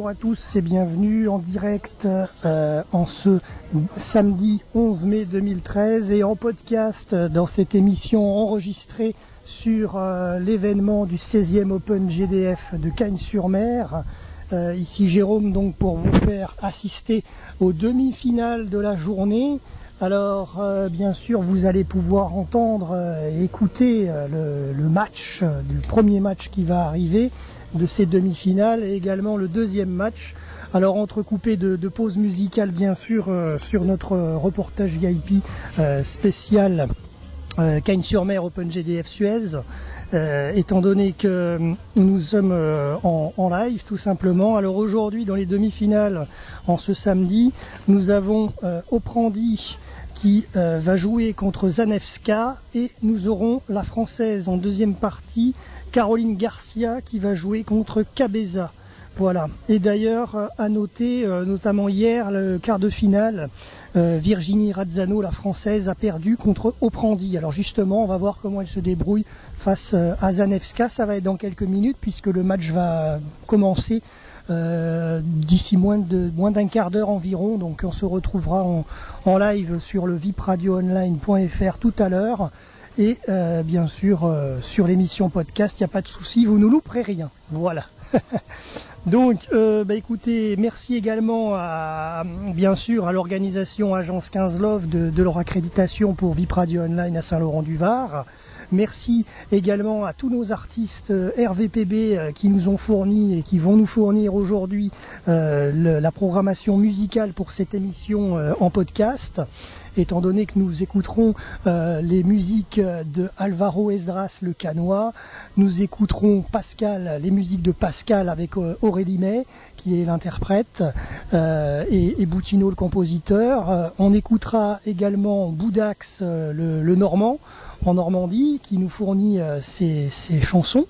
bonjour à tous et bienvenue en direct en ce samedi 11 mai 2013 et en podcast dans cette émission enregistrée sur l'événement du 16e Open GDF de Cagnes-sur-Mer. Ici Jérôme donc pour vous faire assister aux demi-finales de la journée. Alors bien sûr vous allez pouvoir entendre et écouter le match, du premier match qui va arriver de ces demi-finales et également le deuxième match. Alors entrecoupé de pauses musicales bien sûr sur notre reportage VIP spécial Cagnes-sur-Mer Open GDF Suez, étant donné que nous sommes en live tout simplement. Alors aujourd'hui dans les demi-finales, en ce samedi, nous avons Oprandi qui va jouer contre Zanevska et nous aurons la française en deuxième partie, Caroline Garcia qui va jouer contre Cabeza. Voilà. Et d'ailleurs, à noter, notamment hier, le quart de finale, Virginie Razzano, la française, a perdu contre Oprandi. Alors justement, on va voir comment elle se débrouille face à Zanevska. Ça va être dans quelques minutes puisque le match va commencer d'ici moins d'un quart d'heure environ. Donc on se retrouvera en live sur le vipradioonline.fr tout à l'heure. Et bien sûr, sur l'émission podcast, il n'y a pas de souci, vous ne louperez rien. Voilà. Donc, écoutez, merci également bien sûr à l'organisation Agence 15 Love de leur accréditation pour VIP Radio Online à Saint-Laurent-du-Var. Merci également à tous nos artistes RVPB qui nous ont fourni et qui vont nous fournir aujourd'hui la programmation musicale pour cette émission en podcast. Étant donné que nous écouterons les musiques de Alvaro Esdras le Canois, nous écouterons Pascal, les musiques de Pascal avec Aurélie May qui est l'interprète et Boutino le compositeur. On écoutera également Boudax le Normand en Normandie qui nous fournit ses chansons.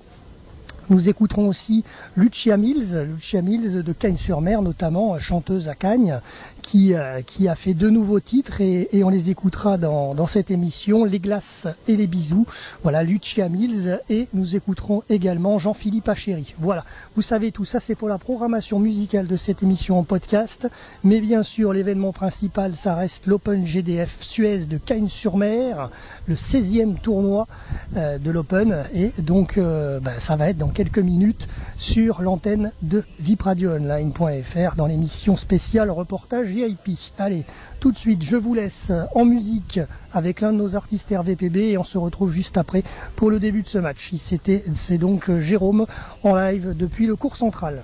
Nous écouterons aussi Lucia Mills de Cagnes-sur-Mer, notamment chanteuse à Cagnes, qui a fait 2 nouveaux titres et on les écoutera dans cette émission, Les Glaces et les Bisous. Voilà, Lucia Mills, et nous écouterons également Jean-Philippe Achéry. Voilà, vous savez, tout ça c'est pour la programmation musicale de cette émission en podcast, mais bien sûr l'événement principal ça reste l'Open GDF Suez de Cagnes-sur-Mer, le 16e tournoi de l'Open, et donc ça va être dans quelques minutes sur l'antenne de vipradioonline.fr dans l'émission spéciale reportage VIP. Allez, tout de suite, je vous laisse en musique avec l'un de nos artistes RVPB et on se retrouve juste après pour le début de ce match. C'est donc Jérôme en live depuis le cours central.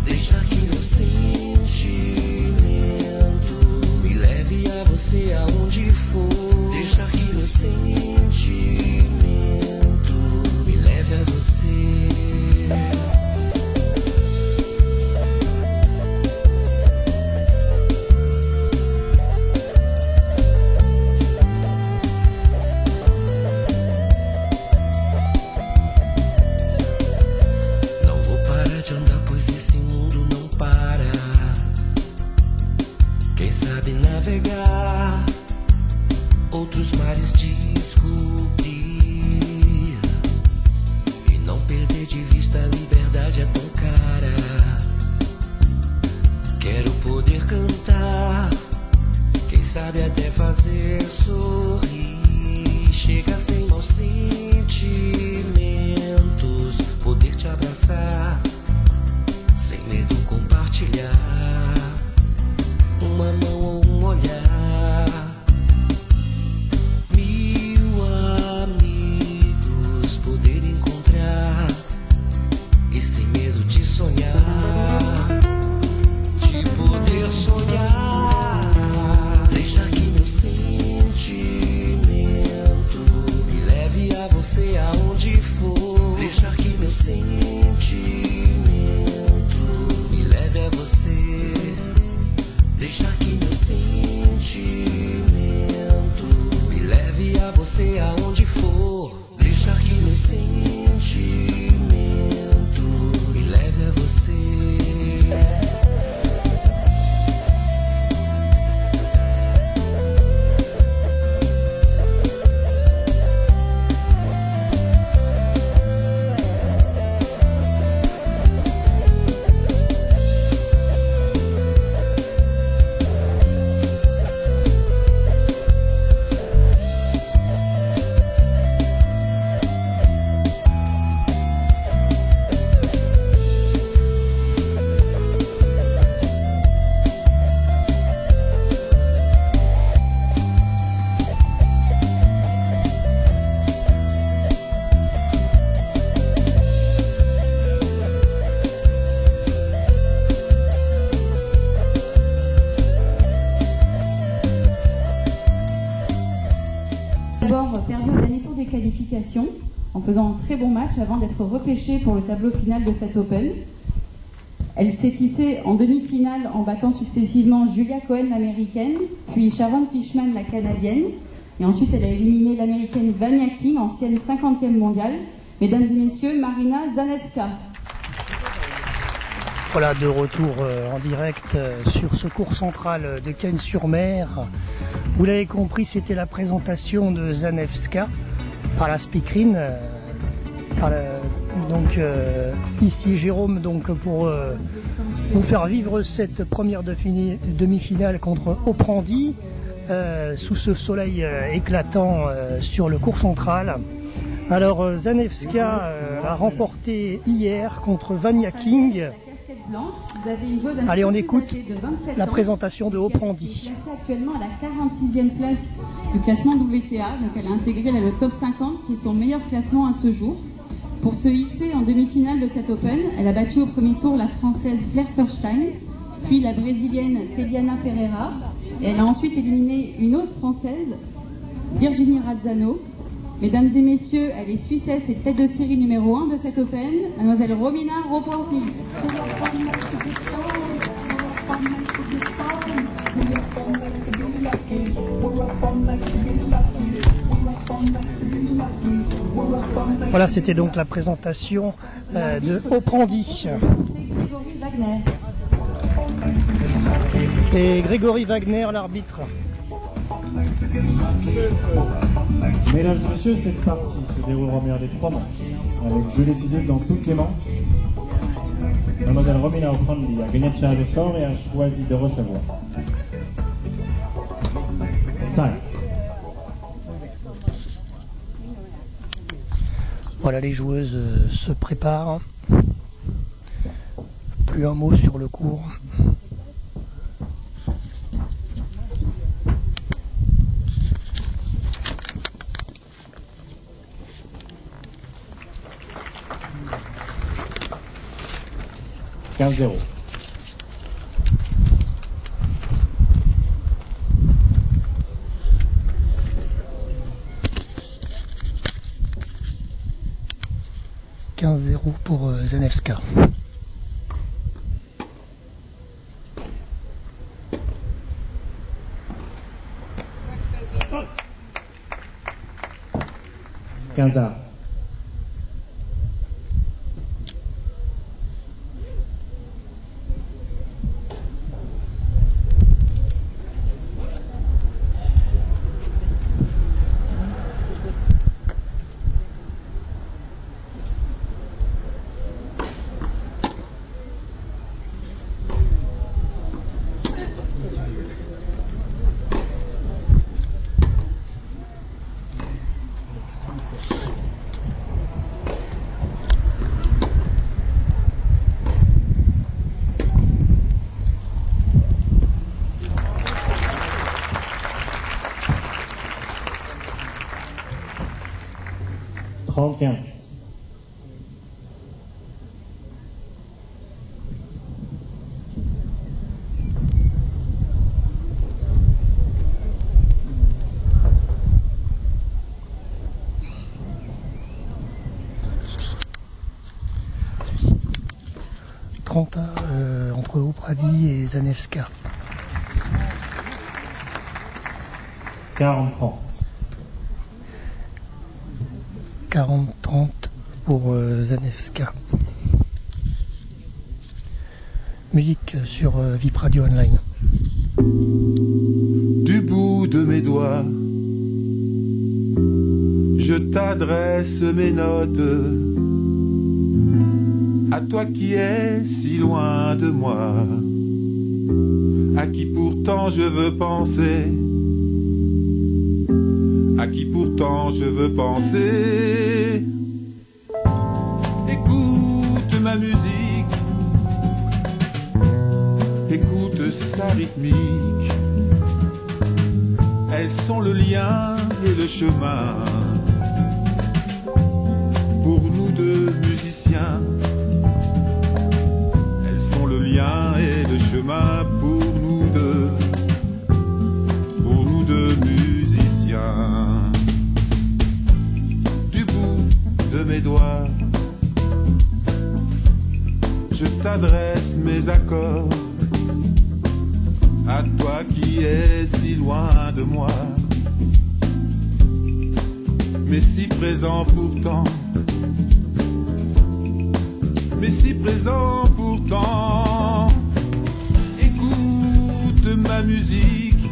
Deixa que meu sentimento e navegar, outros mares descobrir e não perder de vista a liberdade é tão cara. Quero poder cantar, quem sabe até fazer sorrir. Chega sem maus sentimentos, poder te abraçar, sem medo compartilhar uma mão ou um olhar. Mil amigos poder encontrar e sem medo de sonhar, de poder sonhar. Deixar que meu sentimento me leve a você aonde for. Deixar que meu sentimento me leve a você. Deixar que meu sentimento me leve a você aonde for. Deixar que meu sentimento me leve a você. Perdu au dernier tour des qualifications en faisant un très bon match avant d'être repêchée pour le tableau final de cet Open. Elle s'est hissée en demi-finale en battant successivement Julia Cohen, l'américaine, puis Sharon Fishman, la canadienne, et ensuite elle a éliminé l'américaine Vania King, ancienne 50e mondiale. Mesdames et messieurs, Marina Zanevska. Voilà, de retour en direct sur ce cours central de Cagnes-sur-Mer. Vous l'avez compris, c'était la présentation de Zanevska par la speakerine. Donc ici Jérôme, donc pour vous faire vivre cette première demi-finale contre Oprandi sous ce soleil éclatant sur le cours central. Alors Zanevska a remporté hier contre Vania King. Allez, on écoute la présentation de Oprandi. Elle est classée actuellement à la 46e place du classement WTA, donc elle a intégré le top 50 qui est son meilleur classement à ce jour. Pour se hisser en demi-finale de cet Open, elle a battu au premier tour la Française Claire Furstein, puis la Brésilienne Teliana Pereira, et elle a ensuite éliminé une autre Française, Virginie Razzano. Mesdames et messieurs, elle est Suissesse et tête de série numéro 1 de cet Open, mademoiselle Romina Roporti. Voilà, c'était donc la présentation de Oprandi. C'est Grégory Wagner. Et Grégory Wagner, l'arbitre. Mesdames et messieurs, cette partie se déroulera en meilleur des 3 manches, avec jeu décisif dans toutes les manches. Mademoiselle Romina Oprandi a gagné de charge fort et a choisi de recevoir. Time. Voilà, les joueuses se préparent. Plus un mot sur le cours. « 15-0. pour Zanevska. Quinza. 30-15. Entre Opradi et Zanevska. 40-30. 40-30 pour Zanevska. Musique sur VIP Radio Online. Du bout de mes doigts, je t'adresse mes notes. À toi qui es si loin de moi, à qui pourtant je veux penser, à qui pourtant je veux penser. Écoute ma musique, écoute sa rythmique. Elles sont le lien et le chemin pour nous deux musiciens. Elles sont le lien et le chemin pour nous deux musiciens. Du bout de mes doigts, je t'adresse mes accords. À toi qui es si loin de moi, mais si présent pourtant, mais si présent pourtant. Écoute ma musique,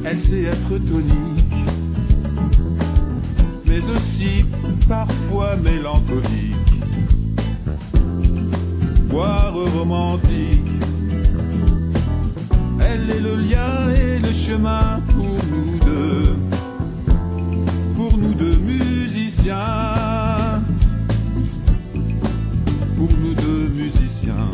elle sait être tonique, mais aussi parfois mélancolique, voire romantique. Elle est le lien et le chemin pour nous deux musiciens, pour nous deux musiciens.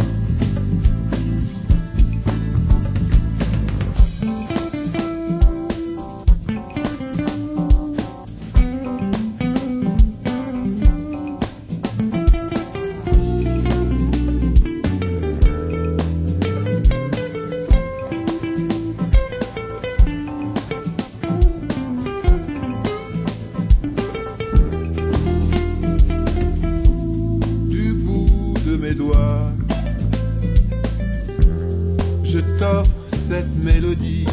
Je t'offre cette mélodie,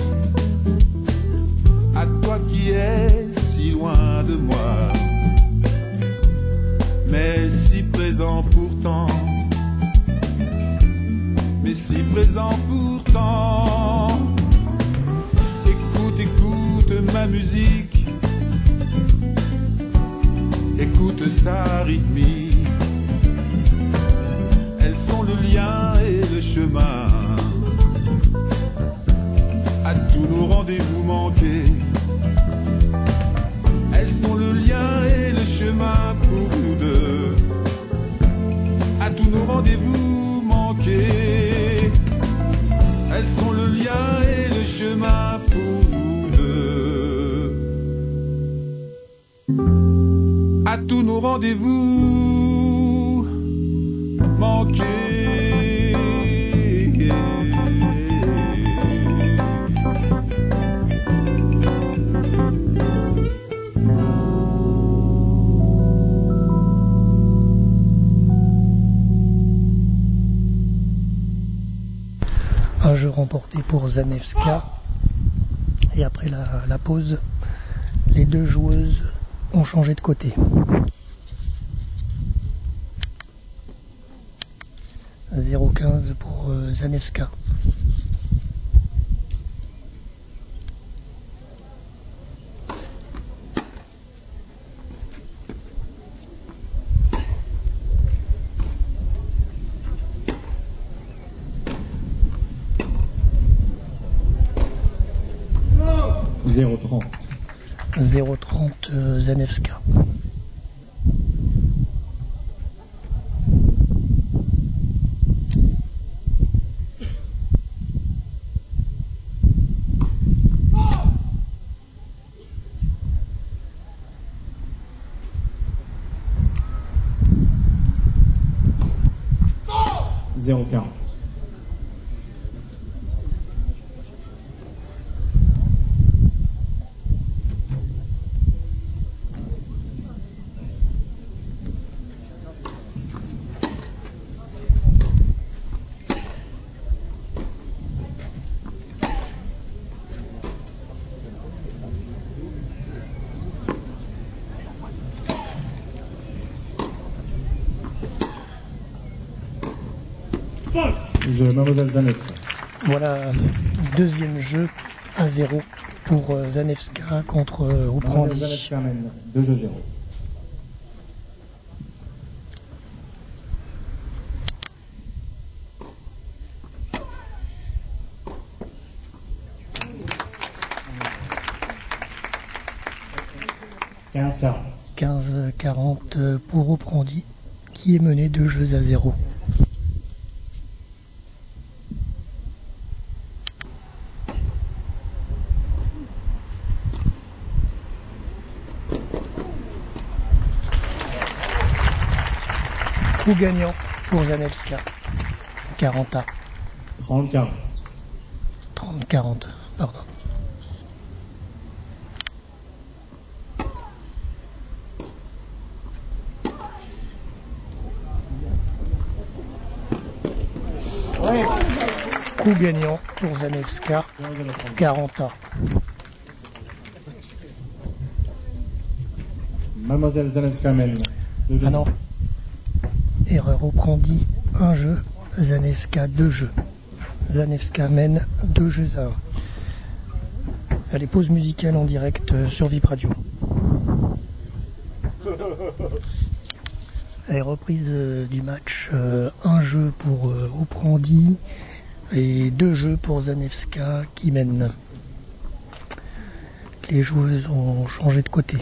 à toi qui es si loin de moi, mais si présent pourtant, mais si présent pourtant. Écoute, écoute ma musique, écoute sa rythmique. Elles sont le lien et le chemin à tous nos rendez-vous manqués. Elles sont le lien et le chemin pour nous deux à tous nos rendez-vous manqués. Elles sont le lien et le chemin pour nous deux à tous nos rendez-vous manqués. Un jeu remporté pour Zanevska. Et après la pause, les deux joueuses ont changé de côté. 0,15 pour Zanevska. « 0,30. 0,30 Zanevska. 0,40. Jeu Mademoiselle Zanevska. Voilà, deuxième jeu à 0 pour Zanevska contre Mademoiselle Ouprandi. Zanevska mène 2-0. « 15-40 pour Ouprandi, qui est mené 2 jeux à 0. Coup gagnant pour Zanevska, 40A. 30-40. 30-40, pardon. Coup gagnant pour Zanevska, 40A. Mademoiselle Zanevska mène 2 jeux. Ah non. Erreur Ouprandi, 1 jeu. Zanevska, 2 jeux. Zanevska mène 2 jeux à 1. Allez, pause musicale en direct sur VIP Radio. Allez, reprise du match. 1 jeu pour Ouprandi et 2 jeux pour Zanevska qui mène. Les joueuses ont changé de côté.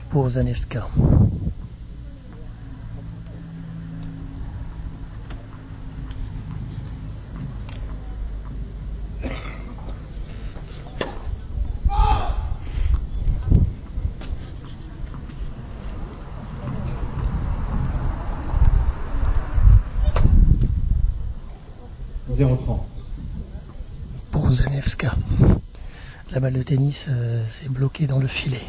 Pour Zanevska. Pour Zanevska. La balle de tennis s'est bloquée dans le filet.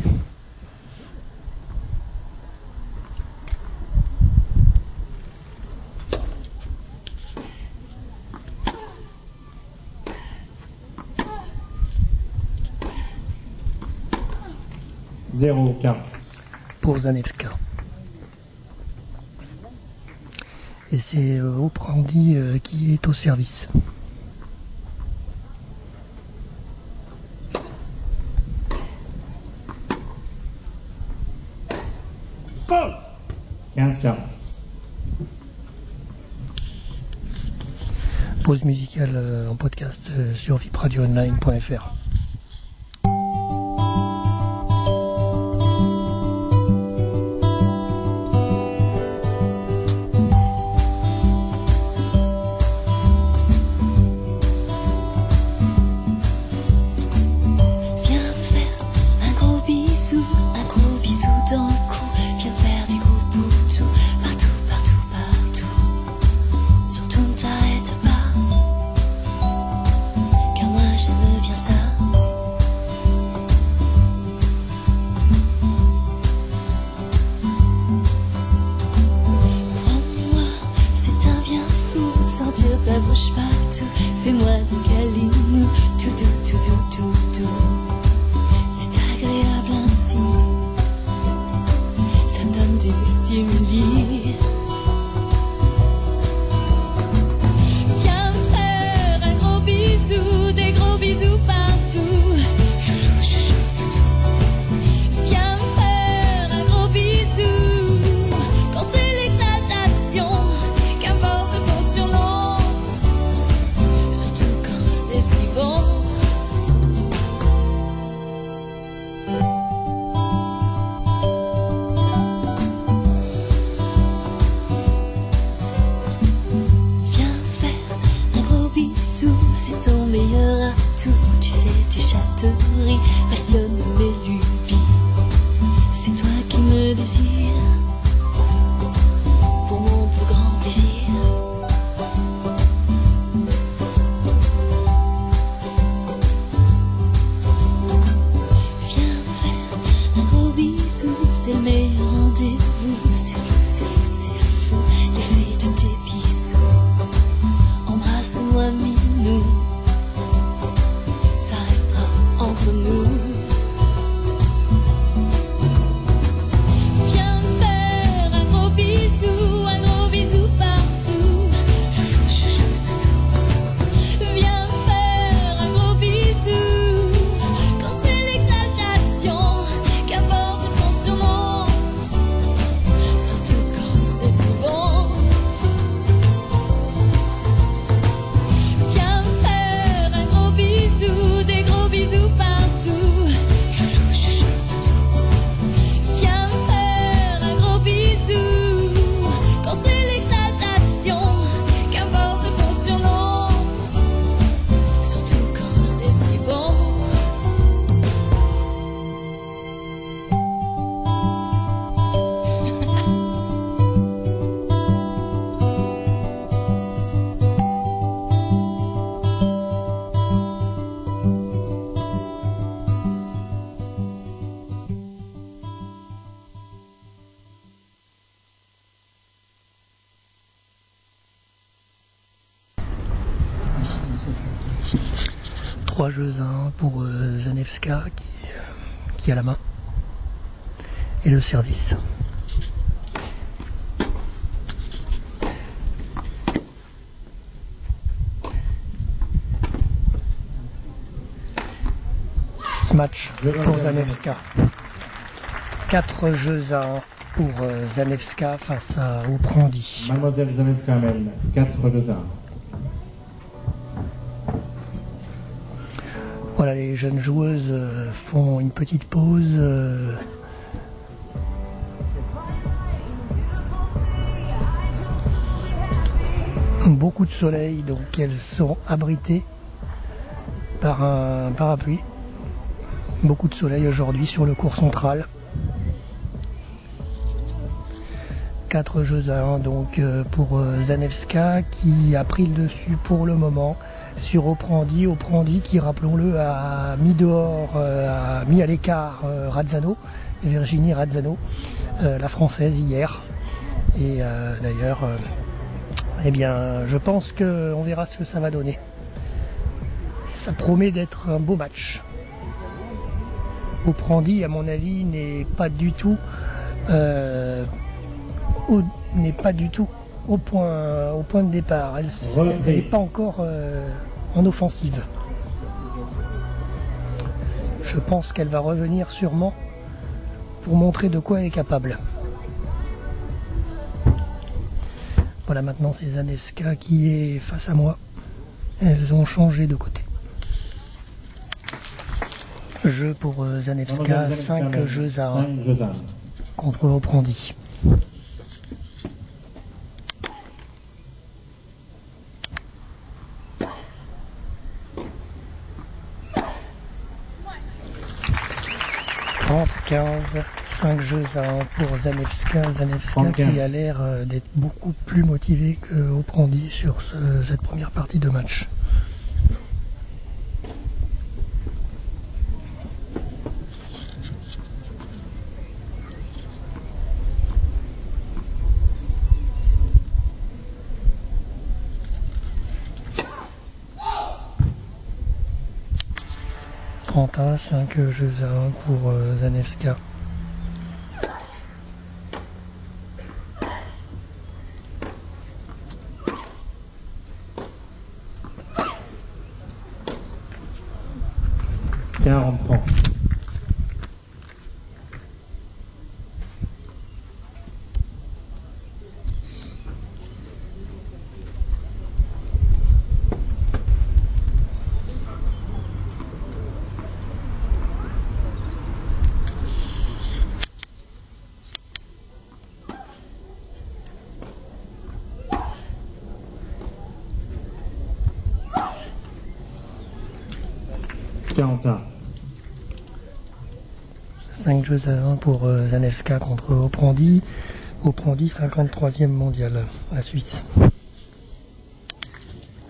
Pour Zanevska. Et c'est Ouprandi qui est au service. Pause musicale en podcast sur vipradioonline.fr. Surtout ne t'arrête pas, car moi j'aime bien ça. coquetterie passionne mes lubies. C'est toi qui me désires pour mon plus grand plaisir. Viens me faire un gros bisou, c'est le meilleur rendez-vous. C'est fou, c'est fou, c'est fou, l'effet de tes bisous. Embrasse-moi, minou, ça restera entre nous. Viens me faire un gros bisou partout. Chouchou, chouchou, toutou. Viens me faire un gros bisou. Quand c'est l'exaltation, qu'importe ton surnom, surtout quand c'est si bon. Viens me faire un gros bisou, des gros bisous partout. Chouchou, chouchou, toutou. Viens me faire un gros bisou. Quand c'est l'exaltation, qu'importe ton surnom, surtout quand c'est si bon. Trois jeux à 1 pour Zanevska qui a la main et le service. Ce match pour Zanevska. 4 jeux à 1 pour Zanevska face à Oprandi. Mademoiselle Zanevska mène 4 jeux à 1. Voilà, les jeunes joueuses font une petite pause. Beaucoup de soleil, donc elles sont abritées par un parapluie. Beaucoup de soleil aujourd'hui sur le cours central. 4 jeux à 1 donc pour Zanevska qui a pris le dessus pour le moment sur Oprandi qui, rappelons-le, a mis dehors, a mis à l'écart Razzano, Virginie Razzano, la française hier. Et d'ailleurs, eh bien, je pense qu'on verra ce que ça va donner. Ça promet d'être un beau match. Oprandi, à mon avis, n'est pas du tout au point de départ. Elle n'est pas encore en offensive. Je pense qu'elle va revenir sûrement pour montrer de quoi elle est capable. Voilà, maintenant c'est Zanevska qui est face à moi. Elles ont changé de côté. Jeu pour Zanevska, 5 jeux à 1 contre Oprandi. « 15, 5 jeux à 1 pour Zanevska qui a l'air d'être beaucoup plus motivé que Oprandi sur cette première partie de match. À 5 jeux à 1 pour Zanevska. Rentrant. 5 jeux à 1 pour Zanevska contre Oprandi. Oprandi 53e mondial, la Suisse.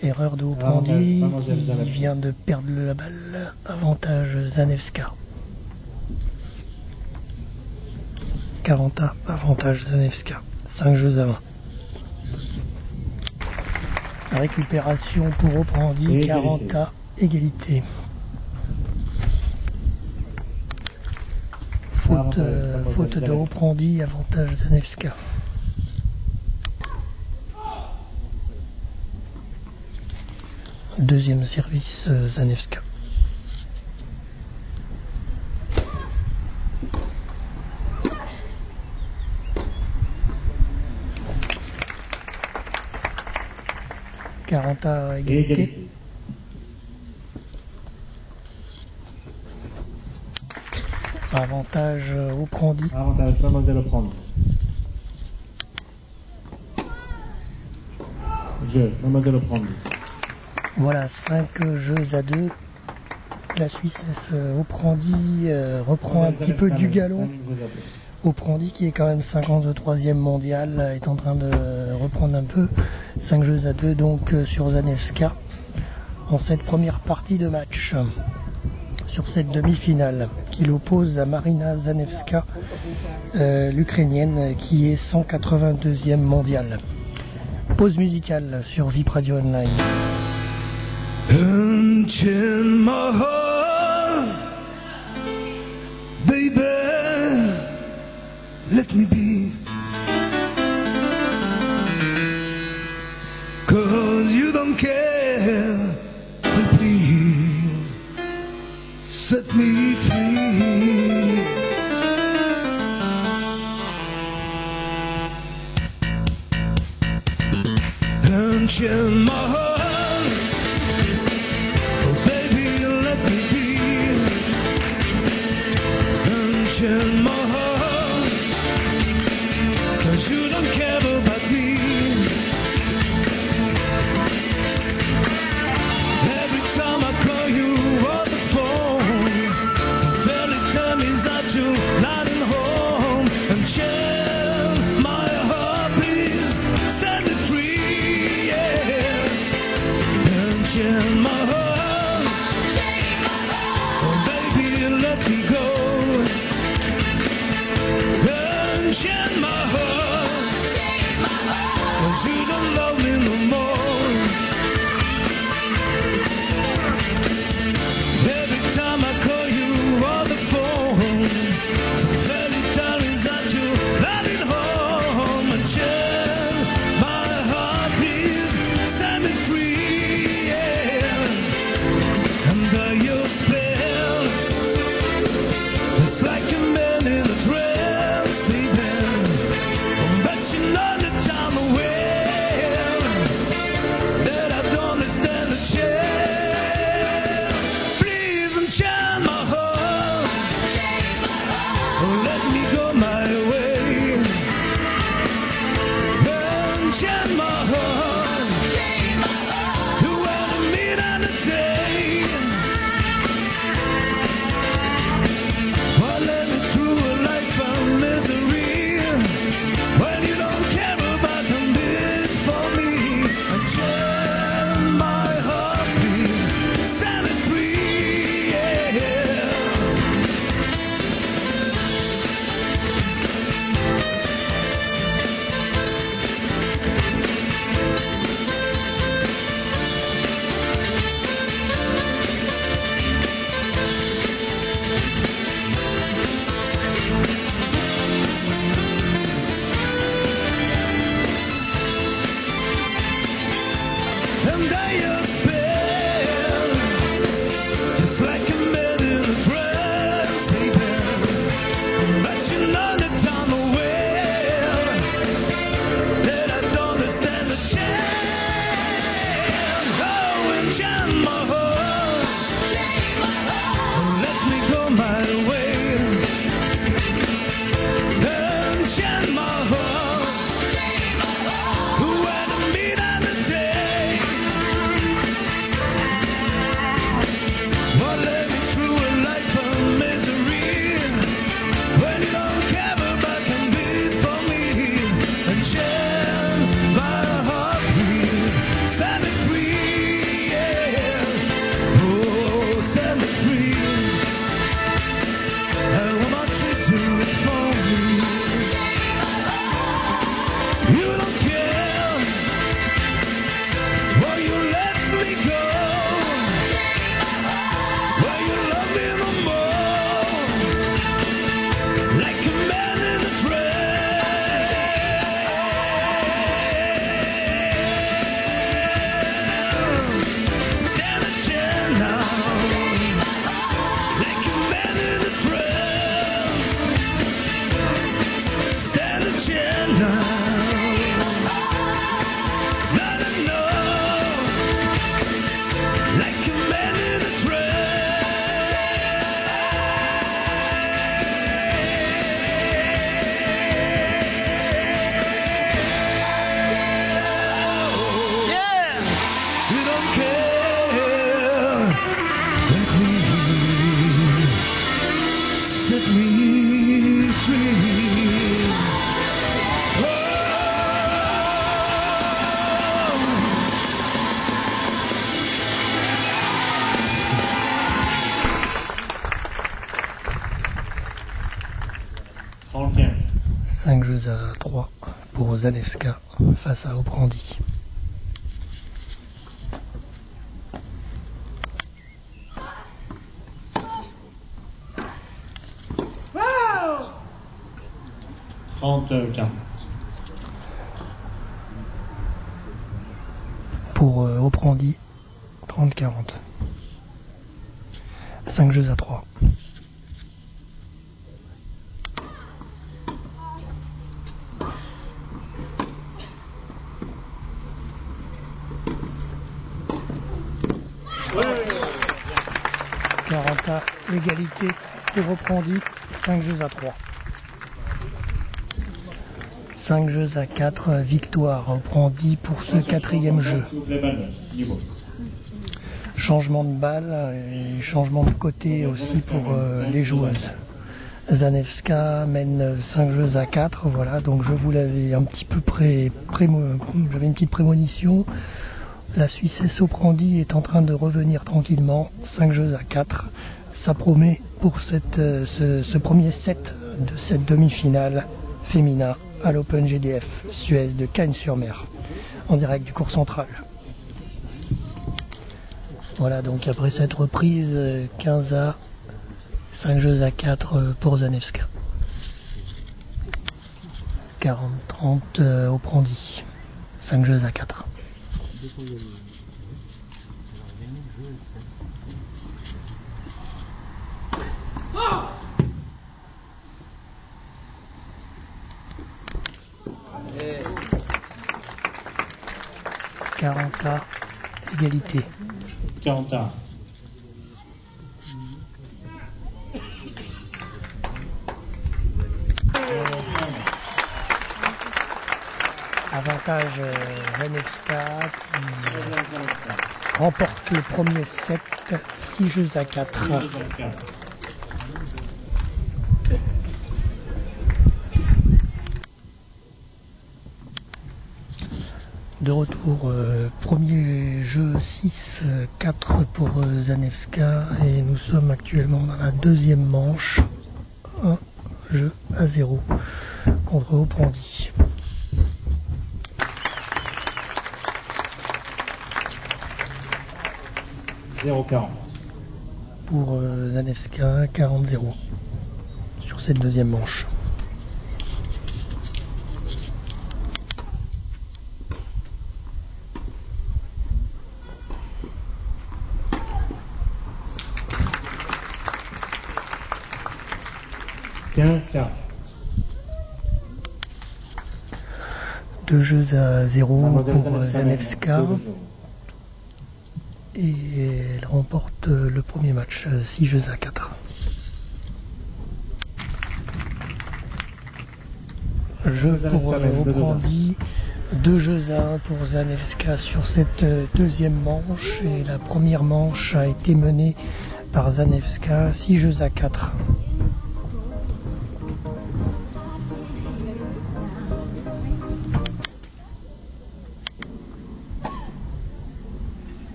Erreur de Oprandi qui vient de perdre la balle. Avantage Zanevska. 40A, avantage Zanevska. 5 jeux à 1. Récupération pour Oprandi, 40A, égalité. Faute de Oprandi, avantage Zanevska. Deuxième service Zanevska. À égalité. Avantage Oprandi. Avantage Mademoiselle Oprandi. Jeu, Mademoiselle Oprandi. Voilà, 5 jeux à 2. La Suisse Oprandi reprend un petit peu du galon. Oprandi qui est quand même 53e mondial est en train de reprendre un peu. 5 jeux à 2 donc sur Zanevska en cette première partie de match. Sur cette demi-finale qui l'oppose à Marina Zanevska, l'Ukrainienne qui est 182e mondiale. Pause musicale sur VIP Radio Online. Unchain my heart, baby, let me be, 'cause you don't care, but please set me free. Unchain my heart, in my heart, 'cause you don't care about me. Every time I call you on the phone, the very time is that you're not at home. And chill my heart, please set me free, yeah. And chill my heart, oh baby, let me go. Share my heart, 'cause you don't love me no more. Every time I call you on the phone, so very tiring that you're not at home. And share my heart, please set me free, yeah. Under your spell, just like a man in a dress, baby. it for me. You don't care. Well, you let me go. Well, you love me no more. Like a man in a trance. Stand a chance now. Like a man in a trance. Stand a chance now. Not enough. Like a man in a trance. Yeah, you don't care. Let me set me free. Oh. Trente-quinze. 5 jeux à 3 pour Zanevska face à Oprandi. Trente-quarante. Pour Oprandi, 30-40. 5 jeux à 3. À égalité pour Oprandi, 5 jeux à 3. 5 jeux à 4, victoire Oprandi pour ce quatrième jeu. Changement de balle et changement de côté aussi pour les joueuses. Zanevska mène 5 jeux à 4, voilà, donc je vous l'avais un petit peu j'avais une petite prémonition. La Suissesse Oprandi est en train de revenir tranquillement, 5 jeux à 4. Ça promet pour ce premier set de cette demi-finale féminin à l'Open GDF Suez de Cagnes-sur-Mer, en direct du cours central. Voilà, donc après cette reprise, 15 à 5 jeux à 4 pour Zanevska. 40-30 Oprandi, 5 jeux à 4. À égalité. 40 à. Avantage Zanevska qui remporte le premier set, 6 jeux à 4. De retour, premier jeu 6-4 pour Zanevska et nous sommes actuellement dans la deuxième manche, 1 jeu à 0 contre Oprandi. Pour Zanevska, 40-0 sur cette deuxième manche. Deux jeux à 0 pour Zanevska et elle remporte le premier match, 6 jeux à 4. Jeu pour Oprandi, 2 jeux à 1 pour Zanevska sur cette deuxième manche et la première manche a été menée par Zanevska, 6 jeux à 4.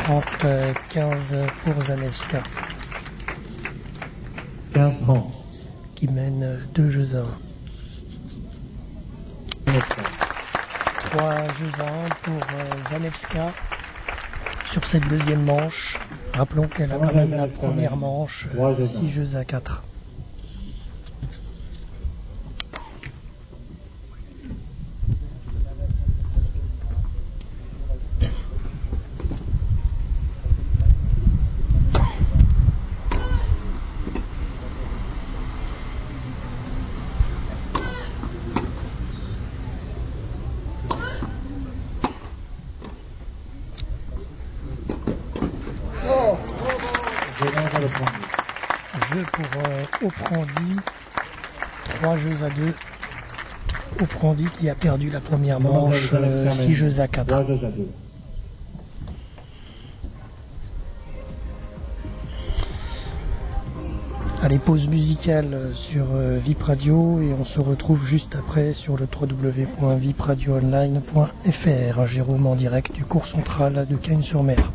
30-15 pour Zanevska, 15-30. qui mène 2 jeux à 1. 3 jeux à 1 pour Zanevska sur cette deuxième manche. Rappelons qu'elle a quand même la première manche, 6 jeux à 4. Jeu pour Oprandi, 3 jeux à 2. Oprandi qui a perdu la première manche, 6 jeux à 4. 3 jeux à 2. Allez, pause musicale sur VIP Radio et on se retrouve juste après sur le www.vipradioonline.fr. Jérôme en direct du cours central de Cagnes-sur-Mer.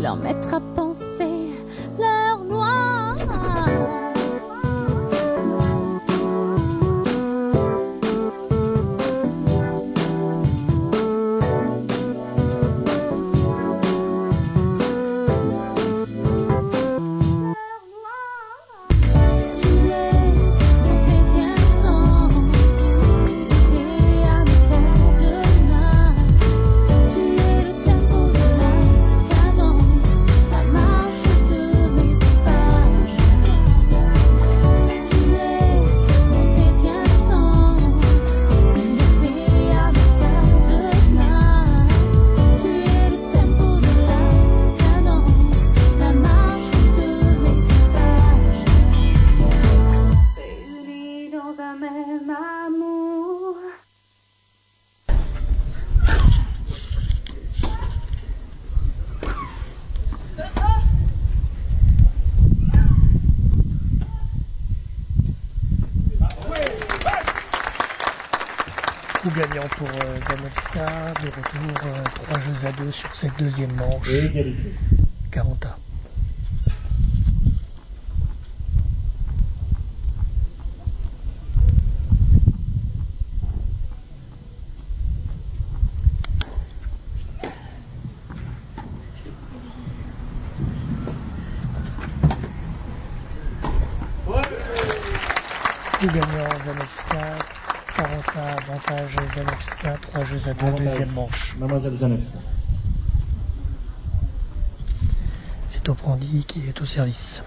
leur mettre à penser leur loi. Pas pour Zanevska, de retour 3 jeux à 2 sur cette deuxième manche. Et égalité. 40A. Le gagnant Zanevska, 40A, avantage Zanevska, 3 jeux à 2, Avantage. deuxième manche. Mademoiselle Zanevska. C'est Oprandi qui est au service.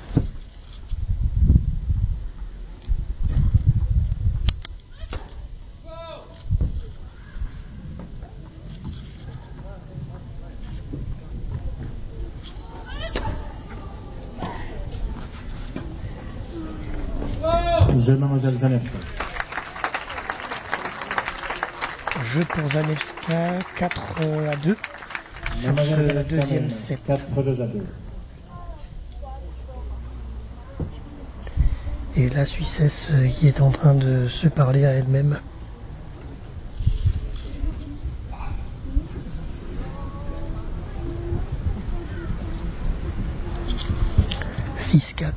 Jeu Mademoiselle Zanevska. Jeu pour Zanevska, 4 à 2 sur Mademoiselle ce Zanevska deuxième mène set. 4 jeux à 2. Et la Suissesse qui est en train de se parler à elle-même. « 6-4,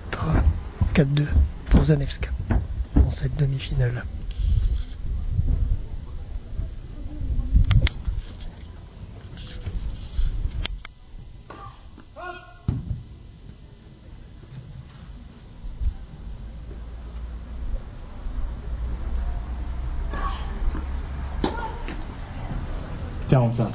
4-2 pour Zanevska dans cette demi-finale. » Quaranta.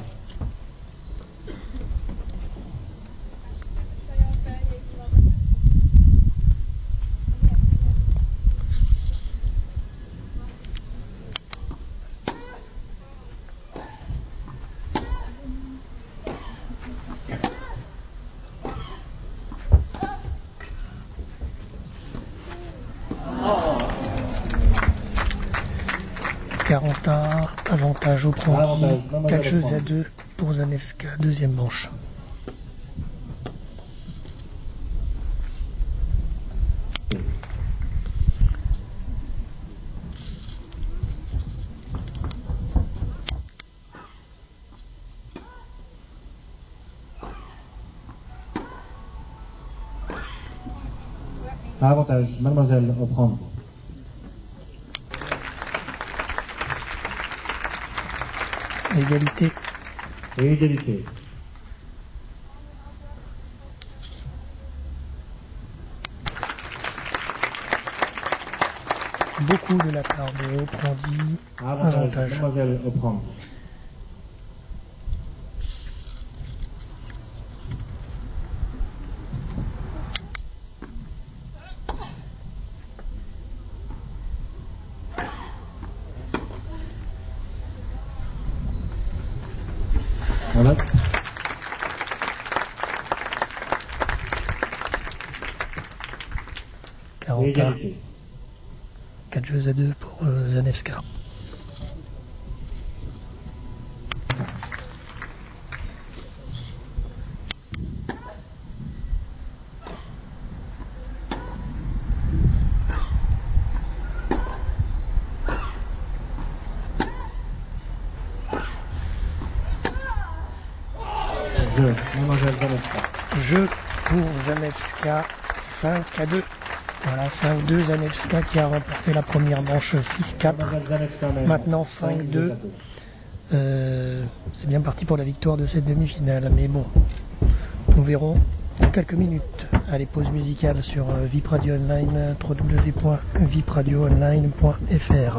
A, avantage au prendre. Avantage, 4 mademoiselle jeux Oprandi. à 2 pour Zanevska, deuxième manche. Avantage, Mademoiselle Oprandi. Égalité. Et égalité. Beaucoup de la part de Oprandi. Avantage, Avantage. Mademoiselle Oprandi. Voilà. Et 40 égalité. 4 jeux à 2 pour Zanevska. Jeu, Mademoiselle Zanevska. Jeu pour Zanevska, 5 à 2. Voilà, 5-2, Zanevska qui a remporté la première manche 6-4. Mademoiselle Zanevska mène Maintenant 5 5-2. jeux à 2. C'est bien parti pour la victoire de cette demi-finale, mais bon, nous verrons dans quelques minutes. Allez, pause musicale sur VIP Radio Online, www.vipradioonline.fr.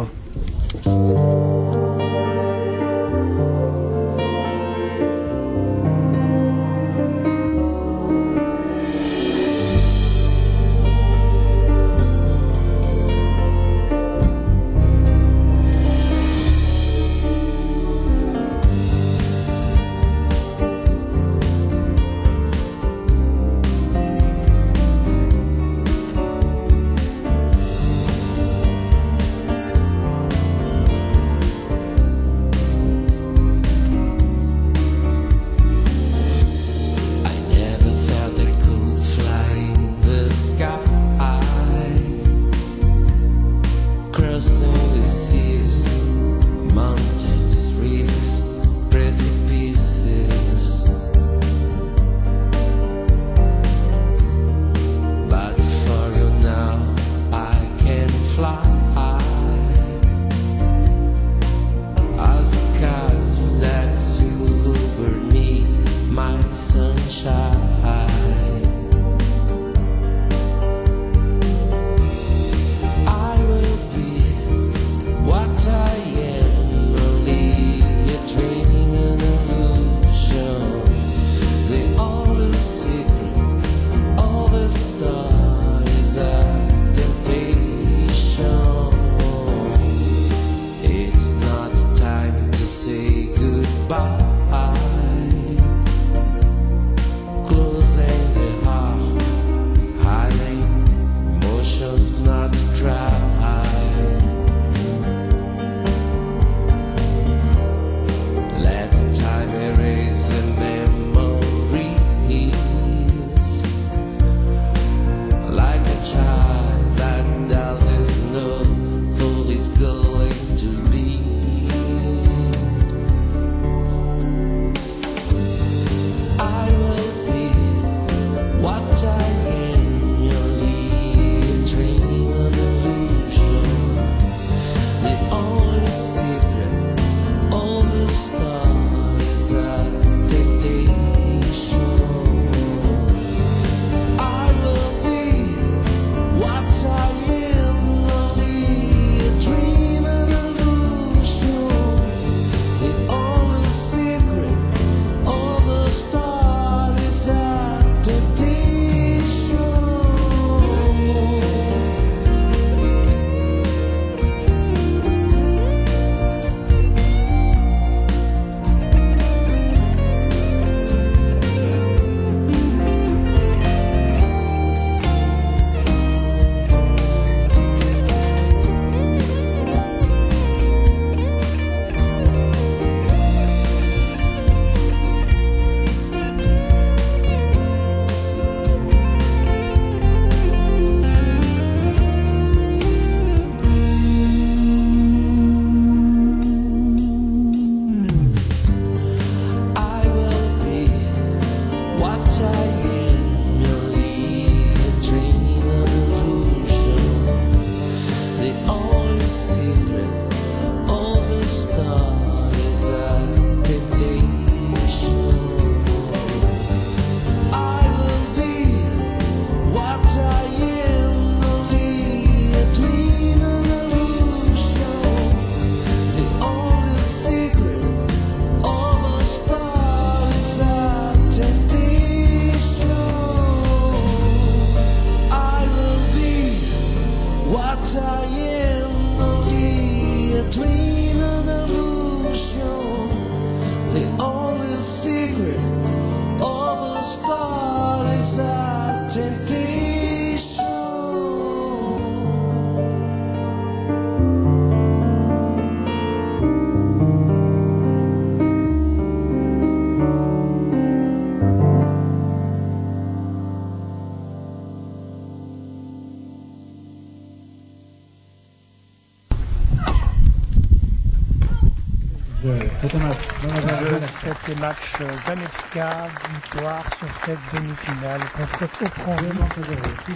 C'était match Zanevska, victoire sur cette demi-finale contre Oprandi.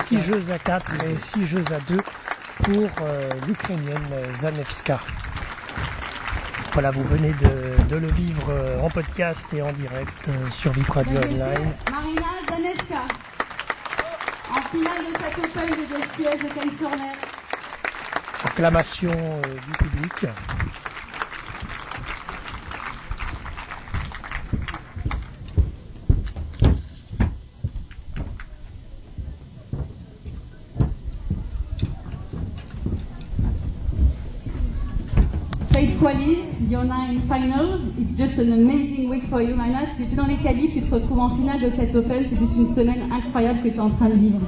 6 jeux à 4 et 6 jeux à 2 pour l'Ukrainienne Zanevska. Voilà, vous venez de le vivre en podcast et en direct sur VIP Radio Online. Marina Zanevska, en finale de cette Open de Suez et Cannes-sur-Mer. Acclamation du public. Qualis, you're now in final. It's just an amazing week for you, Marina. Tu étais dans les qualifs, tu te retrouves en finale de cette Open. C'est juste une semaine incroyable que tu es en train de vivre.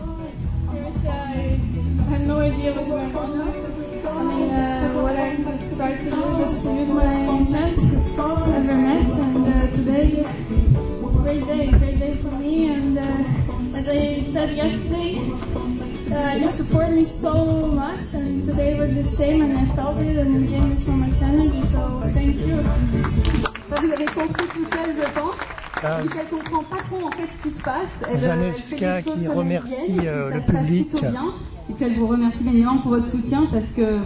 Seriously, I had no idea what's going on. I mean, what I just tried to do, just to use my chance every match. And today, it's a great day for me. And as I said yesterday, you support me so much, and today was the same, and I felt it, and it gave me so much energy, so thank you. Vous avez compris tout seul, je pense. Elle ne comprend pas trop en fait ce qui se passe. Zanevska qui remercie le public. Et puis elle vous remercie bien évidemment pour votre soutien parce que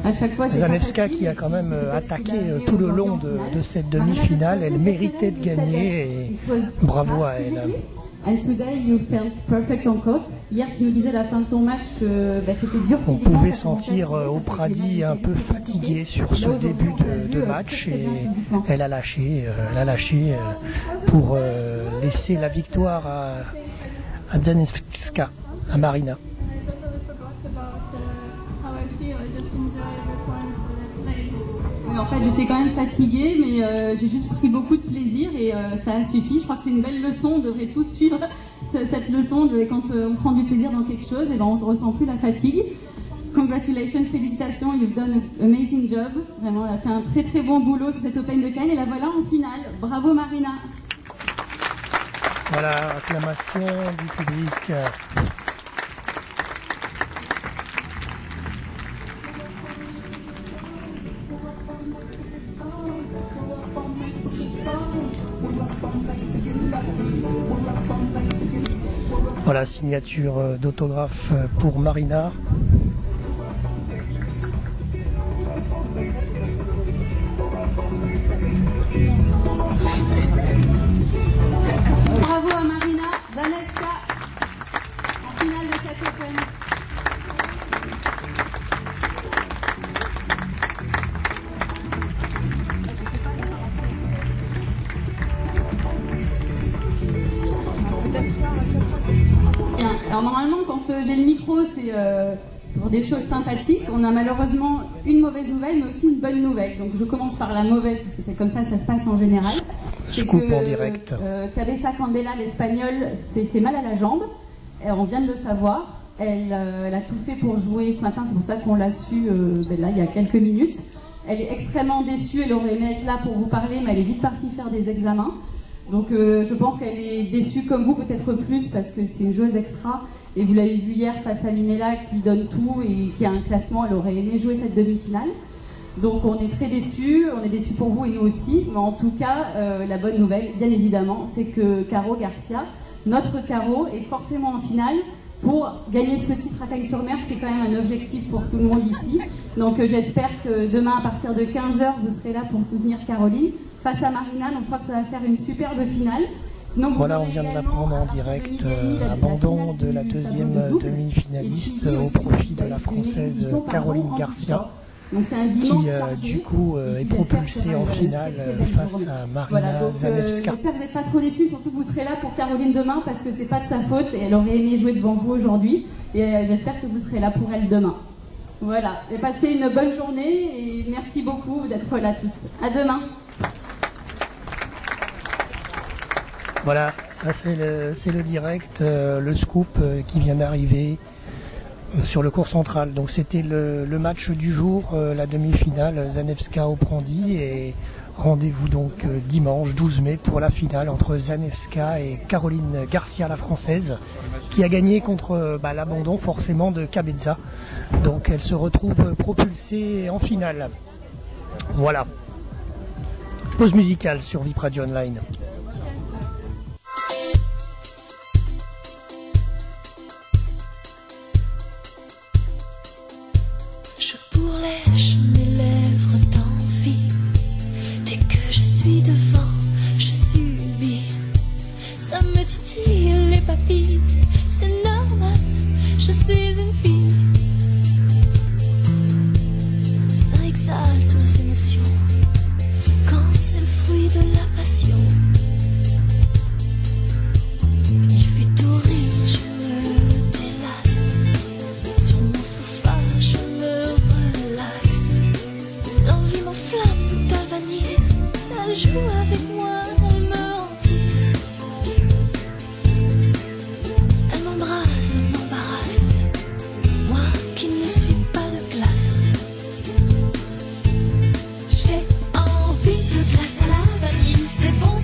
à chaque fois. Zanevska qui a quand même attaqué tout le long de cette demi-finale. Elle méritait de gagner et bravo à elle. And today you felt perfect en court. Hier, tu nous disais à la fin de ton match que c'était dur physiquement. On pouvait sentir Oprandi un peu fatiguée sur ce début de match et elle a lâché pour laisser la victoire à Zanevska, à Marina. En fait, j'étais quand même fatiguée, mais j'ai juste pris beaucoup de plaisir et ça a suffi. Je crois que c'est une belle leçon. On devrait tous suivre cette leçon de quand on prend du plaisir dans quelque chose, et on ne ressent plus la fatigue. Congratulations, félicitations, you've done an amazing job. Vraiment, elle a fait un très très bon boulot sur cette Open de Cannes et la voilà en finale. Bravo Marina. Voilà, acclamation du public. Back together. Voilà, signature d'autographe pour Marina. Bravo à Marina Zanevska en finale de cette Open. Bien. Alors normalement, quand j'ai le micro, c'est pour des choses sympathiques. On a malheureusement une mauvaise nouvelle, mais aussi une bonne nouvelle. Donc je commence par la mauvaise, parce que c'est comme ça se passe en général. C'est Scoop que en direct. Cabeza Candela, l'Espagnole, s'est fait mal à la jambe. On vient de le savoir. Elle a tout fait pour jouer ce matin. C'est pour ça qu'on l'a su là, il y a quelques minutes. Elle est extrêmement déçue. Elle aurait aimé être là pour vous parler, mais elle est vite partie faire des examens. Donc je pense qu'elle est déçue comme vous, peut-être plus, parce que c'est une joueuse extra. Et vous l'avez vu hier face à Minella qui donne tout et qui a un classement. Elle aurait aimé jouer cette demi-finale. Donc on est très déçus, on est déçus pour vous et nous aussi. Mais en tout cas, la bonne nouvelle, bien évidemment, c'est que Caro Garcia, notre Caro, est forcément en finale pour gagner ce titre à Cagnes-sur-Mer, ce qui est quand même un objectif pour tout le monde ici. Donc j'espère que demain, à partir de 15h, vous serez là pour soutenir Caroline face à Marina. Donc je crois que ça va faire une superbe finale. Sinon, Voilà, on vient de l'apprendre en direct, abandon de la deuxième demi-finaliste au profit de la Française Caroline Garcia, donc c'est un qui dimanche chargé, du coup est propulsée en finale face à Marina Zanevska. J'espère que vous n'êtes pas trop déçus, surtout que vous serez là pour Caroline demain, parce que c'est pas de sa faute et elle aurait aimé jouer devant vous aujourd'hui. Et j'espère que vous serez là pour elle demain. Voilà, et passez une bonne journée et merci beaucoup d'être là tous. À demain. Voilà, ça c'est le direct, le scoop qui vient d'arriver sur le court central. Donc c'était le match du jour, la demi-finale Zanevska-Oprandi, et rendez-vous donc dimanche 12 mai pour la finale entre Zanevska et Caroline Garcia, la Française, qui a gagné contre l'abandon forcément de Cabeza. Donc elle se retrouve propulsée en finale. Voilà. Pause musicale sur VIP Radio Online. Je pourlèche mes lèvres d'envie. Dès que je suis devant, je subis. Ça me titille les papilles, c'est normal, je suis une fille. Ça exalte les émotions quand c'est le fruit de la passion. Il fait torride, je me délasse. Sur mon sofa, je me relaxe. L'envie m'enflamme, galvanise. Elle joue avec moi, elle me hantise. Elle m'embrasse, elle m'embarrasse. Moi qui ne suis pas de glace. J'ai envie de glace à la vanille, c'est bon.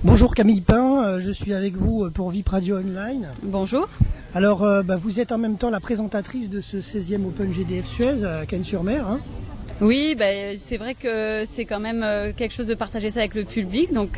Bonjour Camille Pain, je suis avec vous pour VIP Radio Online. Bonjour. Alors vous êtes en même temps la présentatrice de ce 16e Open GDF Suez à Cagnes-sur-Mer. Hein. Oui, c'est vrai que c'est quand même quelque chose de partager ça avec le public. Donc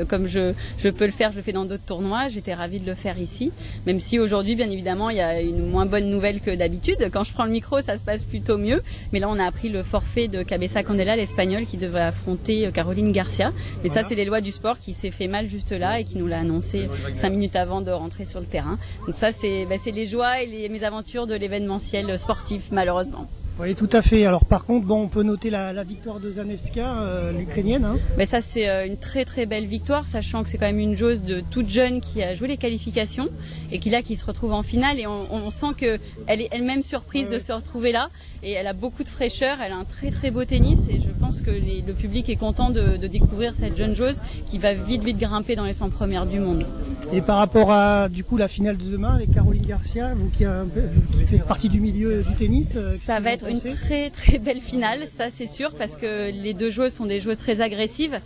comme je peux le faire, je le fais dans d'autres tournois. J'étais ravie de le faire ici. Même si aujourd'hui, bien évidemment, il y a une moins bonne nouvelle que d'habitude. Quand je prends le micro, ça se passe plutôt mieux. Mais là, on a appris le forfait de Cabeza Candela, l'Espagnole, qui devrait affronter Caroline Garcia. Mais ça, c'est les lois du sport qui s'est fait mal juste là et qui nous l'a annoncé 5 minutes avant de rentrer sur le terrain. Donc ça, c'est les joies et les mésaventures de l'événementiel sportif, malheureusement. Oui, tout à fait. Alors par contre, on peut noter la victoire de Zanevska, l'Ukrainienne. Hein. Ça, c'est une très très belle victoire, sachant que c'est quand même une joueuse de toute jeune qui a joué les qualifications et qui se retrouve en finale. Et on sent qu'elle est elle-même surprise de se retrouver là. Et elle a beaucoup de fraîcheur, elle a un très très beau tennis. Et je pense que le public est content de découvrir cette jeune joueuse qui va vite grimper dans les 100 premières du monde. Et par rapport à du coup la finale de demain avec Caroline Garcia, vous qui faites partie du milieu du tennis, ça va être une très très belle finale, ça c'est sûr, parce que les deux joueuses sont des joueuses très agressives.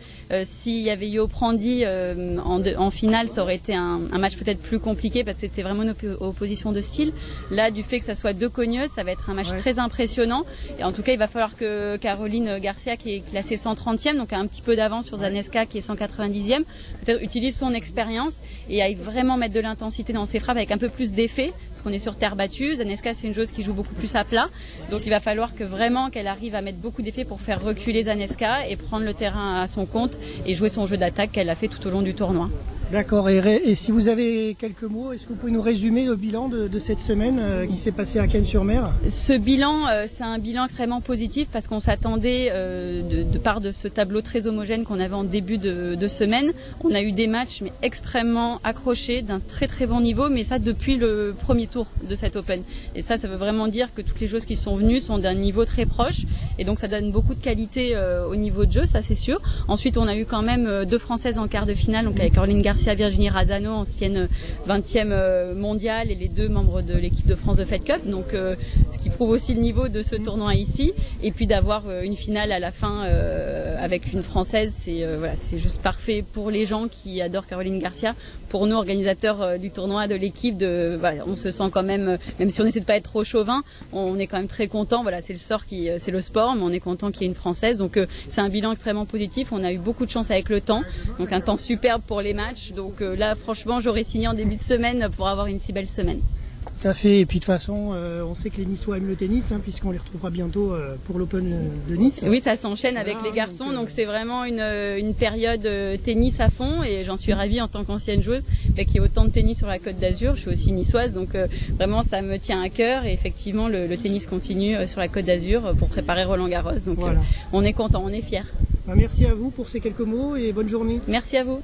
S'il y avait eu Oprandi en finale, ça aurait été un match peut-être plus compliqué parce que c'était vraiment une opposition de style. Là, du fait que ça soit deux cogneuses, ça va être un match très impressionnant. Et en tout cas, il va falloir que Caroline Garcia, qui est classée 130e, donc a un petit peu d'avance sur Zanevska qui est 190e, peut-être utilise son expérience et aille vraiment mettre de l'intensité dans ses frappes avec un peu plus d'effet, parce qu'on est sur terre battue. Zanevska, c'est une joueuse qui joue beaucoup plus à plat, donc il va falloir qu'elle arrive à mettre beaucoup d'effet pour faire reculer Zanevska et prendre le terrain à son compte et jouer son jeu d'attaque qu'elle a fait tout au long du tournoi. D'accord, et si vous avez quelques mots, est-ce que vous pouvez nous résumer le bilan de cette semaine qui s'est passée à Cagnes-sur-Mer ? Ce bilan, c'est un bilan extrêmement positif parce qu'on s'attendait, de part de ce tableau très homogène qu'on avait en début de semaine, on a eu des matchs mais extrêmement accrochés, d'un très très bon niveau, mais ça depuis le premier tour de cet Open. Et ça veut vraiment dire que toutes les joueuses qui sont venues sont d'un niveau très proche et donc ça donne beaucoup de qualité au niveau de jeu, ça c'est sûr. Ensuite, on a eu quand même deux Françaises en quart de finale, donc avec Caroline Garcia, Virginie Razzano, ancienne 20e mondiale, et les deux membres de l'équipe de France de Fed Cup, donc ce qui prouve aussi le niveau de ce tournoi ici. Et puis d'avoir une finale à la fin avec une Française, c'est juste parfait pour les gens qui adorent Caroline Garcia. Pour nous, organisateurs du tournoi, de l'équipe, on se sent quand même si on essaie de pas être trop chauvin, on est quand même très content. Voilà, c'est le sort c'est le sport, mais on est content qu'il y ait une Française. Donc c'est un bilan extrêmement positif. On a eu beaucoup de chance avec le temps, donc un temps superbe pour les matchs. Donc là, franchement, j'aurais signé en début de semaine pour avoir une si belle semaine. Tout à fait, et puis de toute façon, on sait que les Niçois aiment le tennis, puisqu'on les retrouvera bientôt pour l'Open de Nice. Oui, ça s'enchaîne avec les garçons, donc c'est vraiment une période tennis à fond, et j'en suis ravie en tant qu'ancienne joueuse qu'il y ait autant de tennis sur la Côte d'Azur. Je suis aussi niçoise, donc vraiment ça me tient à cœur, et effectivement le tennis continue sur la Côte d'Azur pour préparer Roland-Garros, donc voilà. On est content, on est fiers. Merci à vous pour ces quelques mots et bonne journée. Merci à vous.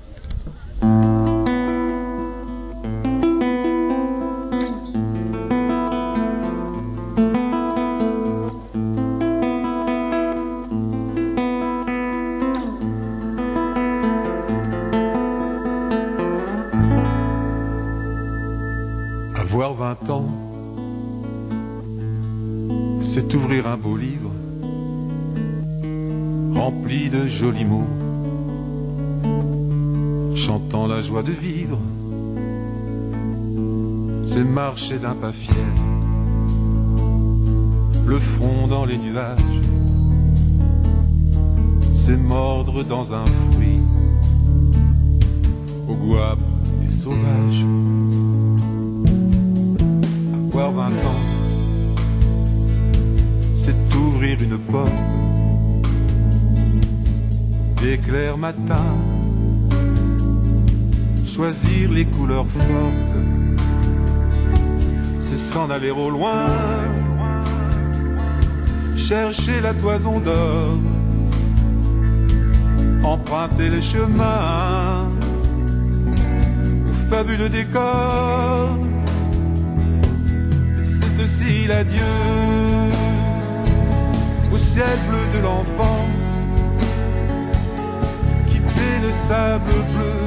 Avoir 20 ans, c'est ouvrir un beau livre rempli de jolis mots, chantant la joie de vivre. C'est marcher d'un pas fier, le front dans les nuages. C'est mordre dans un fruit au goût âpre et sauvage. Avoir 20 ans, c'est ouvrir une porte d'éclair matin, choisir les couleurs fortes, c'est s'en aller au loin, chercher la toison d'or, emprunter les chemins aux fabuleux décors. C'est aussi l'adieu au ciel bleu de l'enfance, quitter le sable bleu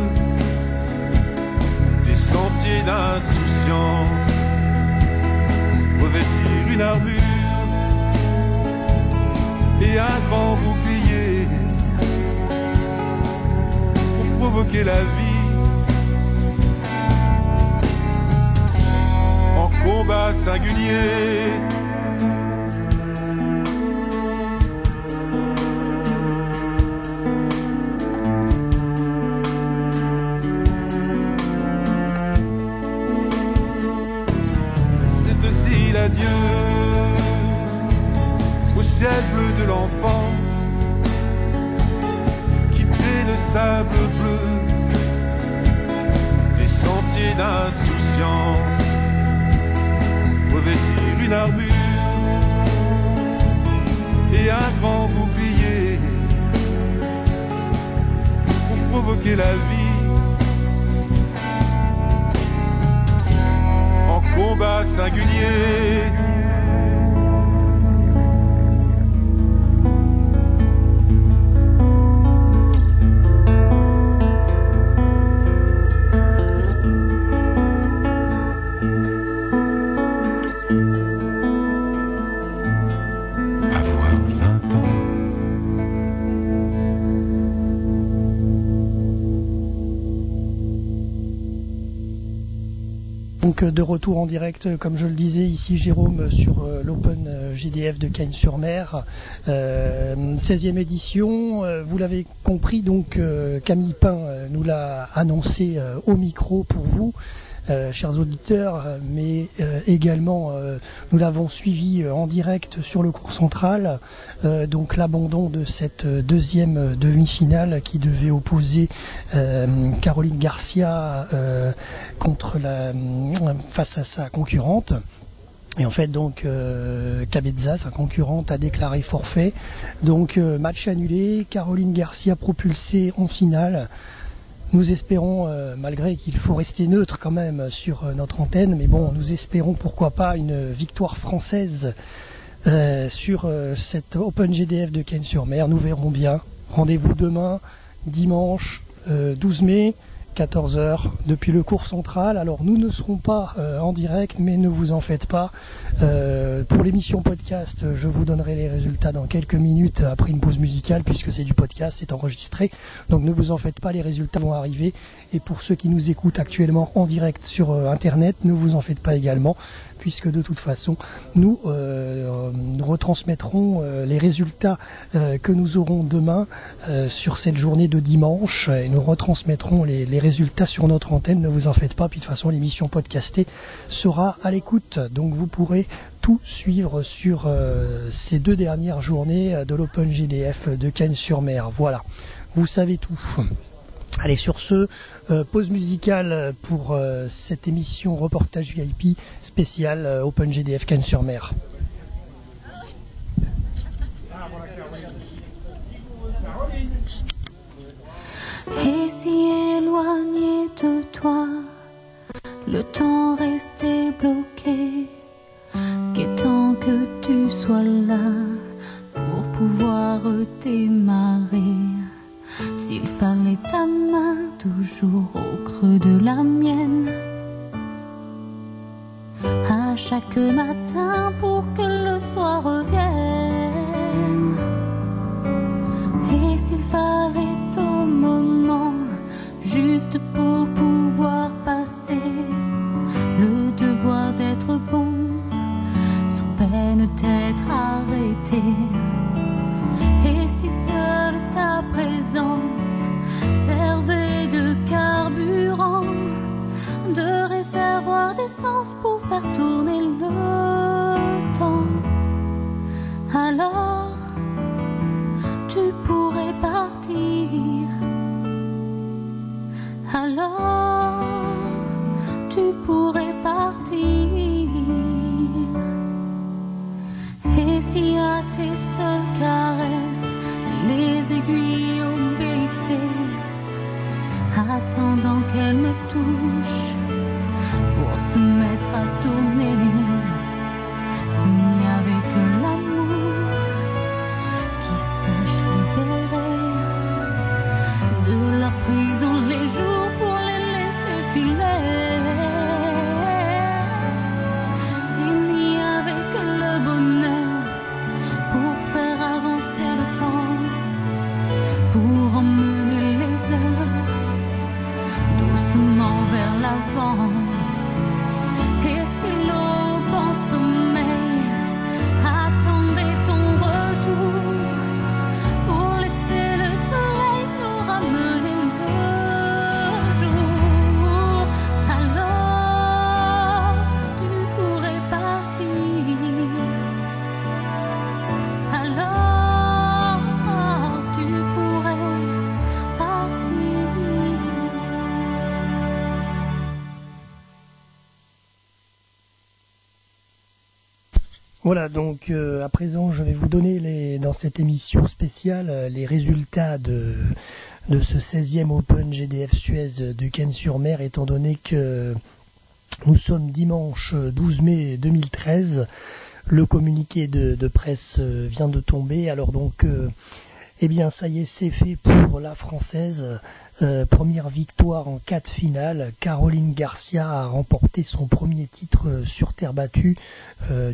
des sentiers d'insouciance, revêtir une armure et un grand bouclier pour provoquer provoquer la vie en combat singulier. C'est aussi l'adieu au ciel bleu de l'enfance, quitter le sable bleu des sentiers d'insouciance, revêtir une armure et un grand bouclier pour provoquer la vie en combat singulier. Donc de retour en direct, comme je le disais, ici Jérôme sur l'Open GDF de Cagnes-sur-Mer, 16e édition. Vous l'avez compris, donc Camille Pain nous l'a annoncé au micro pour vous, chers auditeurs, mais également nous l'avons suivi en direct sur le cours central, donc l'abandon de cette deuxième demi-finale qui devait opposer Caroline Garcia face à sa concurrente. Et en fait, donc, Cabezza, sa concurrente, a déclaré forfait. Donc, match annulé, Caroline Garcia propulsée en finale. Nous espérons, malgré qu'il faut rester neutre quand même sur notre antenne, mais bon, nous espérons pourquoi pas une victoire française sur cette Open GDF de Cagnes-sur-Mer. Nous verrons bien. Rendez-vous demain, dimanche 12 mai. 14h depuis le cours central. Alors nous ne serons pas en direct, mais ne vous en faites pas. Pour l'émission podcast, je vous donnerai les résultats dans quelques minutes après une pause musicale, puisque c'est du podcast, c'est enregistré. Donc ne vous en faites pas, les résultats vont arriver. Et pour ceux qui nous écoutent actuellement en direct sur Internet, ne vous en faites pas également, puisque de toute façon, nous retransmettrons les résultats que nous aurons demain sur cette journée de dimanche, et nous retransmettrons les résultats sur notre antenne, ne vous en faites pas, puis de toute façon l'émission podcastée sera à l'écoute, donc vous pourrez tout suivre sur ces 2 dernières journées de l'Open GDF de Cagnes-sur-Mer. Voilà, vous savez tout. Allez, sur ce, pause musicale pour cette émission reportage VIP spéciale Open GDF Cagnes-sur-Mer. Et si éloigné de toi, le temps restait bloqué, qu'étant que tu sois là pour pouvoir redémarrer, s'il fallait ta main toujours au creux de la mienne, à chaque matin pour que le soir revienne, et s'il fallait au moment juste pour pouvoir passer le devoir d'être bon sous peine d'être arrêté, et si seule ta présence servait de carburant, de réservoir d'essence pour faire tourner le temps, alors tu pourrais partir, alors tu pourrais partir. Et si à tes seules caresses les aiguilles obéissaient, attendant qu'elles me touchent pour se mettre à tourner, s'il n'y avait que l'amour qui sache libérer de leur prison les jours pour les laisser filer, s'il n'y avait que le bonheur pour faire avancer le temps, pour emmener les heures vers l'avant. Et si l'aube en sommeil attendait ton retour pour laisser le soleil nous ramener le jour, alors tu pourrais partir. Alors tu pourrais partir. Voilà, donc à présent je vais vous donner dans cette émission spéciale les résultats de ce 16e Open GDF Suez de Cannes-sur-Mer, étant donné que nous sommes dimanche 12 mai 2013. Le communiqué de presse vient de tomber, alors donc eh bien ça y est, c'est fait pour la Française. Première victoire en 4 finales. Caroline Garcia a remporté son premier titre sur terre battue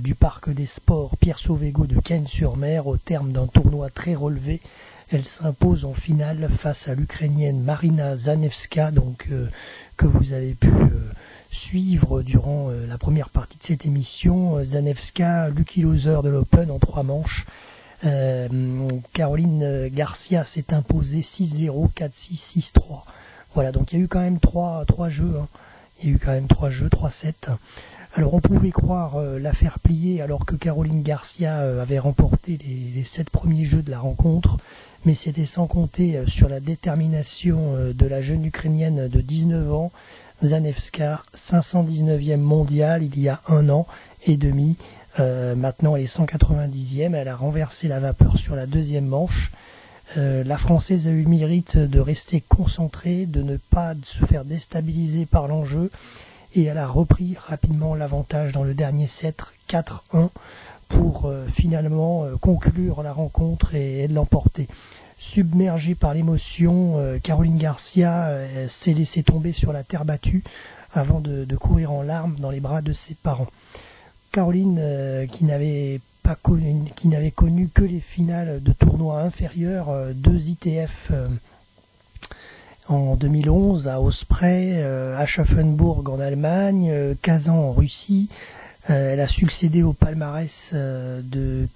du Parc des Sports Pierre Sauvégot de Cannes-sur-Mer au terme d'un tournoi très relevé. Elle s'impose en finale face à l'Ukrainienne Marina Zanevska, donc que vous avez pu suivre durant la première partie de cette émission. Zanevska, lucky loser de l'Open en 3 manches. Caroline Garcia s'est imposée 6-0, 4-6, 6-3. Voilà, donc il y a eu quand même 3 jeux. Hein. Il y a eu quand même 3 jeux, 3-7. Alors on pouvait croire la faire plier alors que Caroline Garcia avait remporté les 7 premiers jeux de la rencontre, mais c'était sans compter sur la détermination de la jeune Ukrainienne de 19 ans, Zanevska, 519e mondiale il y a 1 an et demi. Maintenant elle est 190e, elle a renversé la vapeur sur la deuxième manche. La Française a eu le mérite de rester concentrée, de ne pas se faire déstabiliser par l'enjeu, et elle a repris rapidement l'avantage dans le dernier set 4-1 pour finalement conclure la rencontre et l'emporter. Submergée par l'émotion, Caroline Garcia s'est laissée tomber sur la terre battue avant de courir en larmes dans les bras de ses parents. Caroline, qui n'avait connu que les finales de tournois inférieurs, 2 ITF en 2011 à Osprey, à Aschaffenburg en Allemagne, Kazan en Russie. Elle a succédé au palmarès de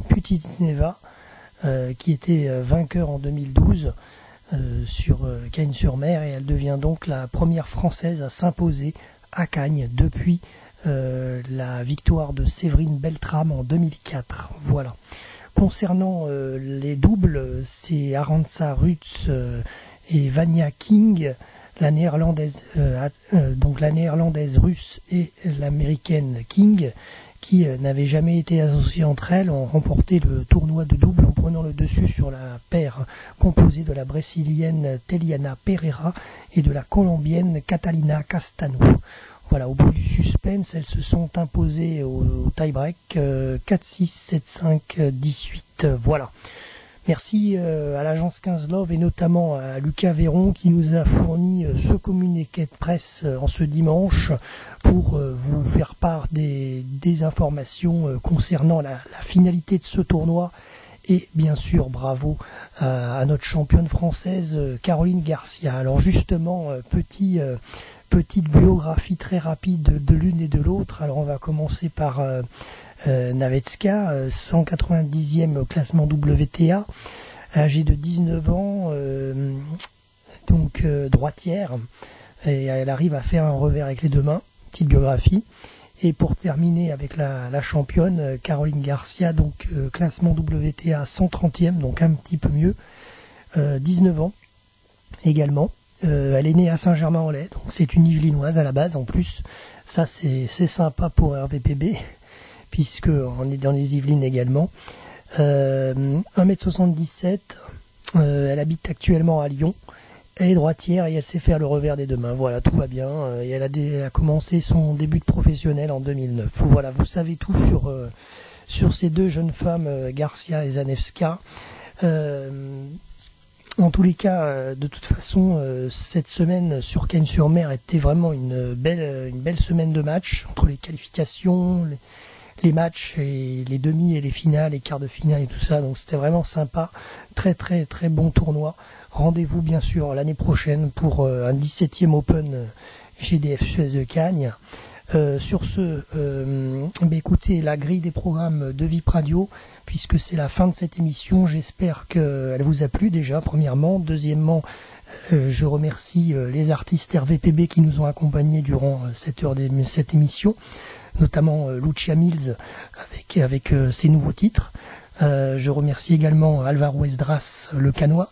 Putitsneva, qui était vainqueur en 2012 sur Cagnes-sur-Mer, et elle devient donc la première Française à s'imposer à Cagnes depuis la victoire de Séverine Beltram en 2004. Voilà. Concernant les doubles, c'est Arantxa Rus et Vania King, la néerlandaise russe et l'américaine King, qui n'avaient jamais été associées entre elles, ont remporté le tournoi de double en prenant le dessus sur la paire composée de la brésilienne Teliana Pereira et de la colombienne Catalina Castano. Voilà, au bout du suspense, elles se sont imposées au tie-break 4-6, 7-5, 18. Voilà. Merci à l'agence 15 Love et notamment à Lucas Véron qui nous a fourni ce communiqué de presse en ce dimanche pour vous faire part des informations concernant la finalité de ce tournoi. Et bien sûr, bravo à notre championne française Caroline Garcia. Alors justement, petite biographie très rapide de l'une et de l'autre. Alors on va commencer par Navetska, 190e au classement WTA, âgée de 19 ans, donc droitière, et elle arrive à faire un revers avec les 2 mains. Petite biographie. Et pour terminer avec la championne Caroline Garcia, donc classement WTA 130e, donc un petit peu mieux, 19 ans également. Elle est née à Saint-Germain-en-Laye, donc c'est une Yvelinoise à la base en plus. Ça c'est sympa pour RVPB, puisque on est dans les Yvelines également. 1m77, elle habite actuellement à Lyon. Elle est droitière et elle sait faire le revers des 2 mains. Voilà, tout va bien. Et elle a commencé son début de professionnel en 2009. Voilà, vous savez tout sur ces 2 jeunes femmes, Garcia et Zanevska. En tous les cas, de toute façon, cette semaine sur Cagnes-sur-Mer était vraiment une belle semaine de match entre les qualifications, les matchs et les demi et les finales, les quarts de finale et tout ça. Donc c'était vraiment sympa, très très très bon tournoi. Rendez-vous bien sûr l'année prochaine pour un 17e Open GDF Suez de Cagnes. Sur ce, écoutez la grille des programmes de VIP Radio, puisque c'est la fin de cette émission. J'espère qu'elle vous a plu déjà, premièrement. Deuxièmement, je remercie les artistes RVPB qui nous ont accompagnés durant cette émission, notamment Lucia Mills avec ses nouveaux titres. Je remercie également Alvaro Esdras, le Canois.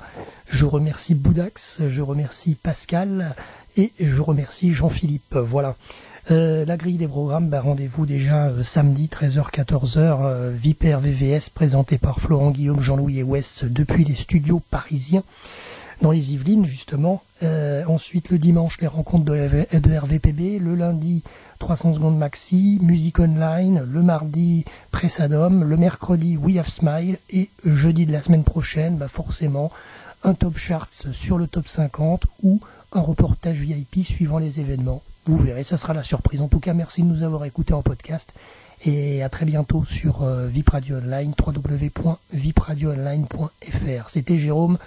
Je remercie Boudax, je remercie Pascal et je remercie Jean-Philippe. Voilà. La grille des programmes, rendez-vous déjà samedi 13h-14h, Viper VVS présenté par Florent Guillaume, Jean-Louis et Wes depuis les studios parisiens dans les Yvelines justement. Ensuite le dimanche les rencontres de RVPB, le lundi 300 secondes maxi, musique online, le mardi Pressadom, le mercredi We Have Smile et jeudi de la semaine prochaine forcément un top charts sur le top 50 ou un reportage VIP suivant les événements. Vous verrez, ça sera la surprise. En tout cas, merci de nous avoir écoutés en podcast et à très bientôt sur VIP Radio Online, www.vipradioonline.fr. C'était Jérôme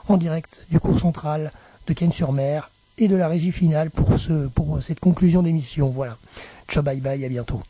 en direct du cours central de Cagnes-sur-Mer et de la régie finale pour cette conclusion d'émission. Voilà. Ciao, bye bye, à bientôt.